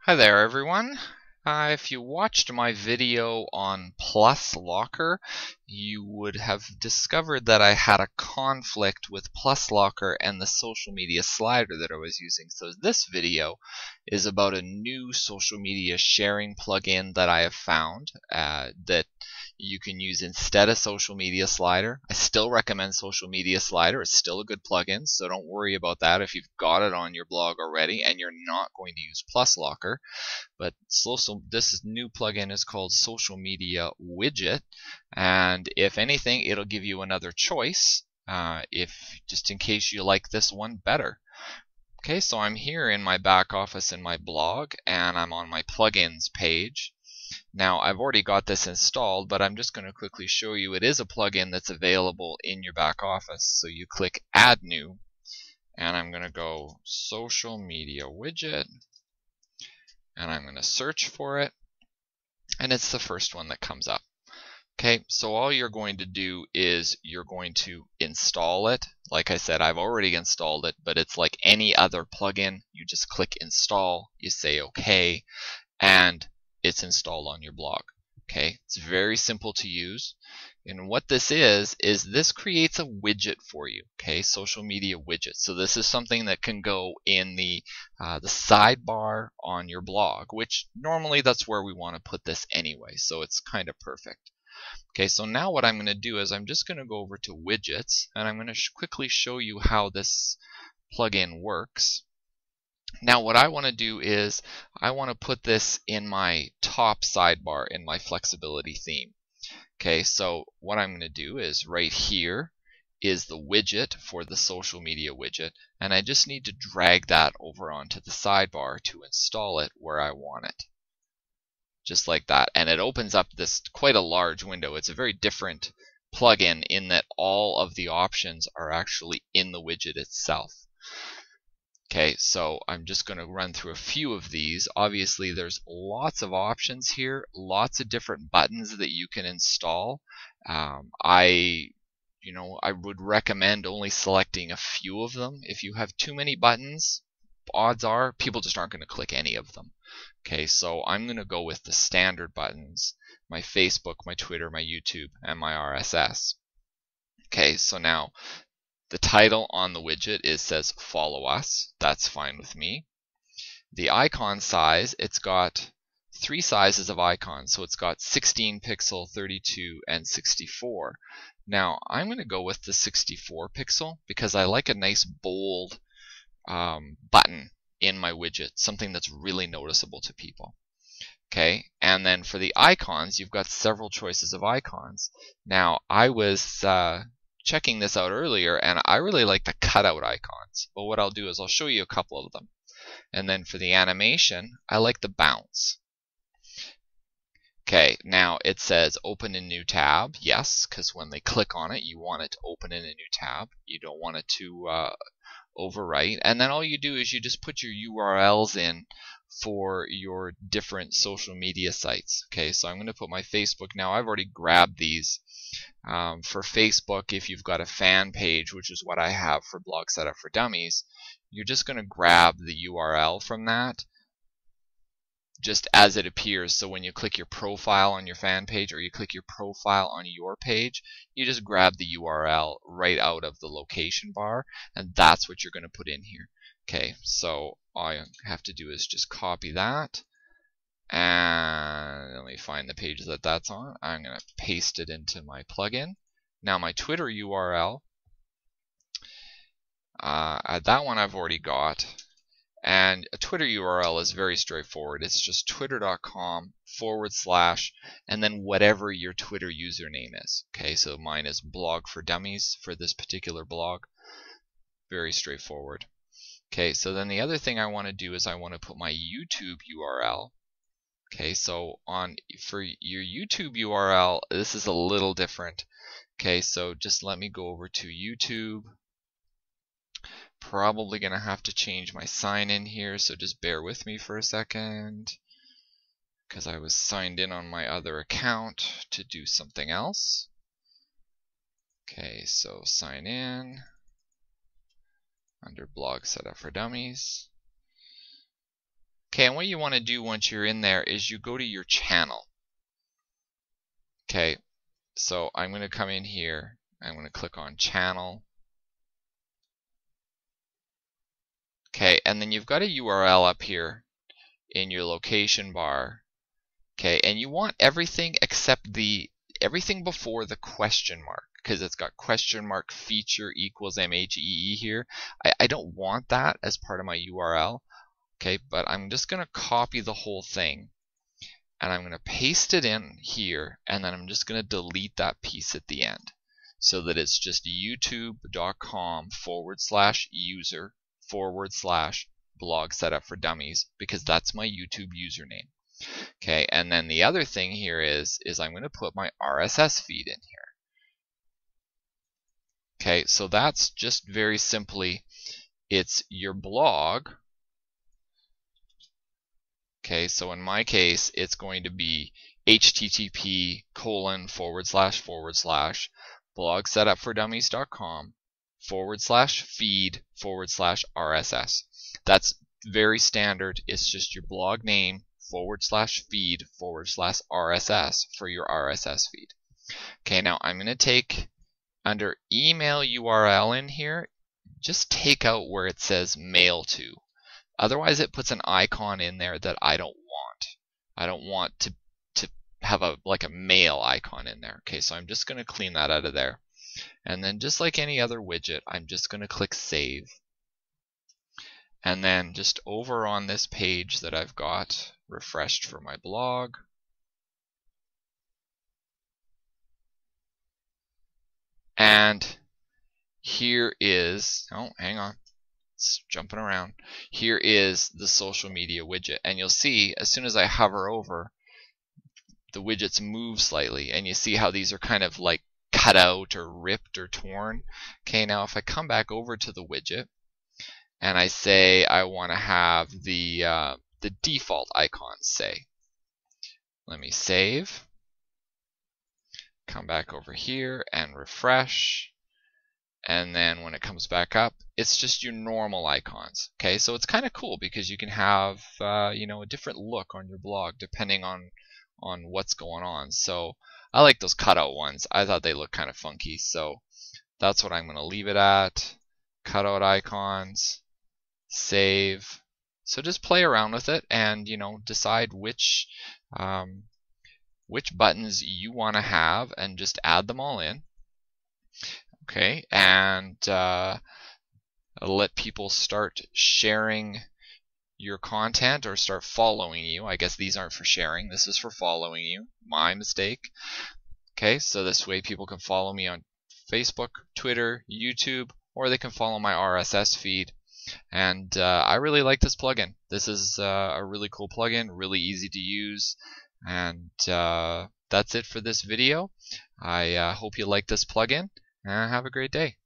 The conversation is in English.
Hi there, everyone. If you watched my video on Plus Locker, you would have discovered that I had a conflict with Plus Locker and the social media slider that I was using. So this video is about a new social media sharing plugin that I have found that you can use instead of social media slider. I still recommend social media slider. It's still a good plugin, so don't worry about that if you've got it on your blog already and you're not going to use Plus Locker. But this new plugin is called Social Media Widget, and if anything, it'll give you another choice if just in case you like this one better. Okay, so I'm here in my back office in my blog, and I'm on my plugins page. Now I've already got this installed, but I'm just going to quickly show you it is a plugin that's available in your back office. So you click Add New, and I'm going to go Social Media Widget, and I'm going to search for it, and it's the first one that comes up. Okay, so all you're going to do is you're going to install it. Like I said, I've already installed it, but it's like any other plugin. You just click Install, you say OK, and it's installed on your blog. Okay, it's very simple to use. And what this is this creates a widget for you. Okay, social media widget. So this is something that can go in the sidebar on your blog, which normally that's where we want to put this anyway. So it's kind of perfect. Okay, so now what I'm going to do is I'm just going to go over to widgets, and I'm going to quickly show you how this plugin works. Now what I want to do is I want to put this in my top sidebar in my flexibility theme. Okay, so what I'm going to do is right here is the widget for the social media widget, and I just need to drag that over onto the sidebar to install it where I want it. Just like that, and it opens up this quite a large window. It's a very different plugin in that all of the options are actually in the widget itself. Okay, so I'm just going to run through a few of these. Obviously, there's lots of options here, lots of different buttons that you can install. I would recommend only selecting a few of them. If you have too many buttons, odds are people just aren't going to click any of them. Okay, so I'm going to go with the standard buttons: my Facebook, my Twitter, my YouTube, and my RSS. Okay, so now the title on the widget says follow us. That's fine with me. The icon size, it's got three sizes of icons. So it's got 16 pixel, 32, and 64. Now I'm going to go with the 64 pixel because I like a nice bold button in my widget, something that's really noticeable to people. Okay, and then for the icons, you've got several choices of icons. Now I was checking this out earlier, and I really like the cutout icons, but what I'll do is I'll show you a couple of them. And then for the animation, I like the bounce. Okay, now it says open a new tab. Yes, because when they click on it, you want it to open in a new tab. You don't want it to overwrite. And then all you do is you just put your URLs in for your different social media sites. Okay, so I'm going to put my Facebook. Now I've already grabbed these. For Facebook, if you've got a fan page, which is what I have for Blog Setup for Dummies, you're just going to grab the URL from that just as it appears. So when you click your profile on your fan page or you click your profile on your page, you just grab the URL right out of the location bar, and that's what you're going to put in here. Okay, so all I have to do is just copy that, and let me find the page that that's on. I'm going to paste it into my plugin. Now my Twitter URL, that one I've already got. And a Twitter URL is very straightforward. It's just twitter.com/ and then whatever your Twitter username is. Okay, so mine is Blog for Dummies for this particular blog. Very straightforward. Okay, so then the other thing I want to do is I want to put my YouTube URL. Okay, so for your YouTube URL, this is a little different. Okay, so just let me go over to YouTube. Probably going to have to change my sign in here, so just bear with me for a second because I was signed in on my other account to do something else. Okay, so sign in under Blog Setup for Dummies. Okay, and what you want to do once you're in there is you go to your channel. Okay, so I'm going to come in here. I'm going to click on channel. Okay, and then you've got a URL up here in your location bar. Okay, and you want everything except everything before the question mark, because it's got question mark feature equals MHEE here. I don't want that as part of my URL. Okay, but I'm just going to copy the whole thing and I'm going to paste it in here, and then I'm just going to delete that piece at the end so that it's just youtube.com/user/blog setup for dummies, because that's my YouTube username. Okay, and then the other thing here is I'm going to put my RSS feed in here. Okay, so that's just very simply, it's your blog. Okay, so in my case, it's going to be http://blogsetupfordummies.com/feed/RSS. That's very standard. It's just your blog name /feed/RSS for your RSS feed. Okay, now I'm going to take under email URL in here, just take out where it says mail to. Otherwise, it puts an icon in there that I don't want. I don't want to have like a mail icon in there. Okay, so I'm just going to clean that out of there. And then just like any other widget, I'm just going to click save. And then just over on this page that I've got refreshed for my blog, and here is, oh, hang on, it's jumping around. Here is the social media widget, and you'll see as soon as I hover over, the widgets move slightly, and you see how these are kind of like cut out or ripped or torn. Okay, now if I come back over to the widget and I say I want to have the default icons, say, let me save, come back over here and refresh, and then when it comes back up, it's just your normal icons. Okay, so it's kind of cool because you can have a different look on your blog depending on what's going on. So I like those cutout ones. I thought they looked kind of funky, so that's what I'm going to leave it at. Cutout icons, save. So just play around with it and decide which buttons you want to have and just add them all in. Okay, and let people start sharing your content or start following you. I guess these aren't for sharing, this is for following you. My mistake. Okay, so this way people can follow me on Facebook, Twitter, YouTube, or they can follow my RSS feed. And I really like this plugin. This is a really cool plugin, really easy to use. And that's it for this video. I hope you like this plugin, and have a great day.